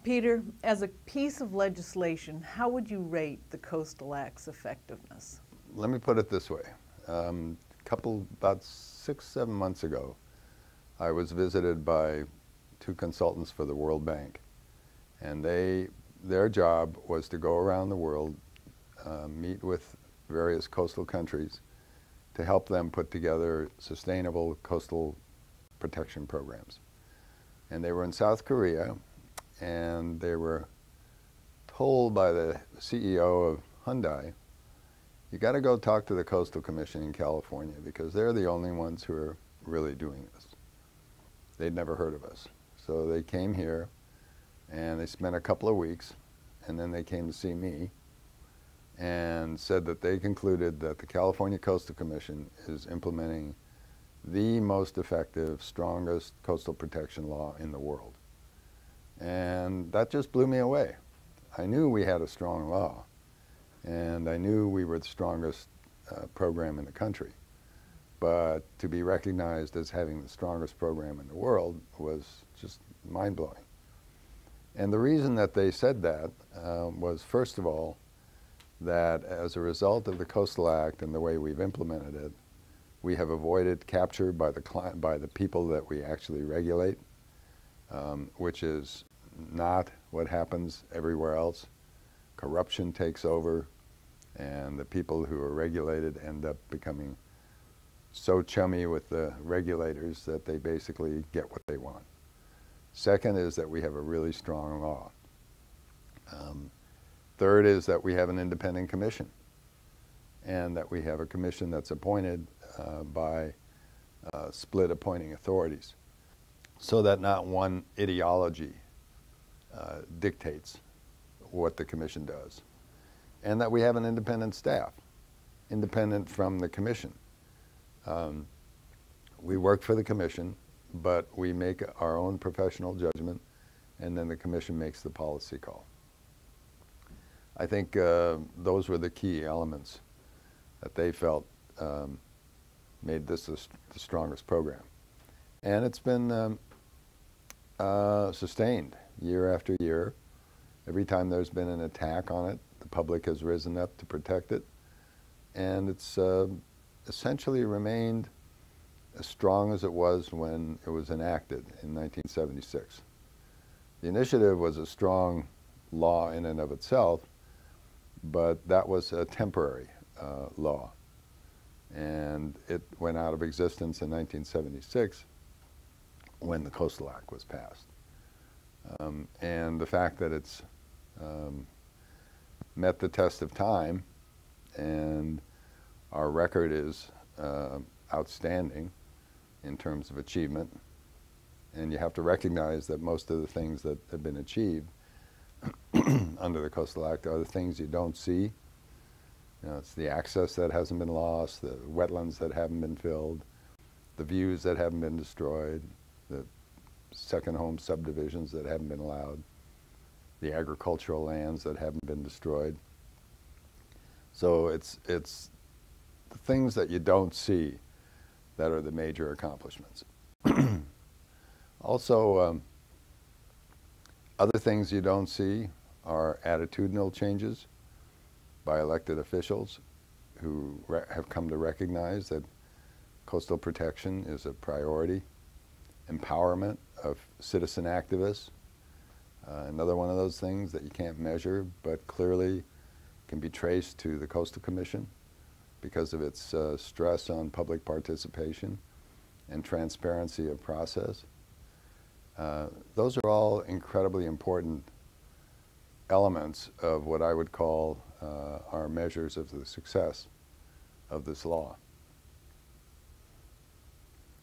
Peter, as a piece of legislation, how would you rate the Coastal Act's effectiveness? Let me put it this way. About 6, 7 months ago, I was visited by 2 consultants for the World Bank, and their job was to go around the world, meet with various coastal countries to help them put together sustainable coastal protection programs. And they were in South Korea, and they were told by the CEO of Hyundai, you got to go talk to the Coastal Commission in California because they're the only ones who are really doing this. They'd never heard of us. So they came here and they spent a couple of weeks, and then they came to see me and said that they concluded that the California Coastal Commission is implementing the most effective, strongest coastal protection law in the world. And that just blew me away. I knew we had a strong law, and I knew we were the strongest program in the country. But to be recognized as having the strongest program in the world was just mind-blowing. And the reason that they said that was, first of all, that as a result of the Coastal Act and the way we've implemented it, we have avoided capture by the people that we actually regulate, which is not what happens everywhere else. Corruption takes over, and the people who are regulated end up becoming so chummy with the regulators that they basically get what they want. Second is that we have a really strong law. Third is that we have an independent commission, and that we have a commission that's appointed by split appointing authorities, so that not one ideology dictates what the commission does. And that we have an independent staff, independent from the commission. We work for the commission, but we make our own professional judgment, and then the commission makes the policy call. I think those were the key elements that they felt made this the strongest program. And it's been sustained year after year. Every time there's been an attack on it, the public has risen up to protect it. And it's essentially remained as strong as it was when it was enacted in 1976. The initiative was a strong law in and of itself, but that was a temporary law. And it went out of existence in 1976 when the Coastal Act was passed. And the fact that it's met the test of time, and our record is outstanding in terms of achievement. And you have to recognize that most of the things that have been achieved under the Coastal Act are the things you don't see. You know, it's the access that hasn't been lost, the wetlands that haven't been filled, the views that haven't been destroyed, the second home subdivisions that haven't been allowed, the agricultural lands that haven't been destroyed. So it's the things that you don't see that are the major accomplishments. Also, other things you don't see are attitudinal changes by elected officials who have come to recognize that coastal protection is a priority. Empowerment of citizen activists, another one of those things that you can't measure but clearly can be traced to the Coastal Commission because of its stress on public participation and transparency of process. Those are all incredibly important elements of what I would call our measures of the success of this law.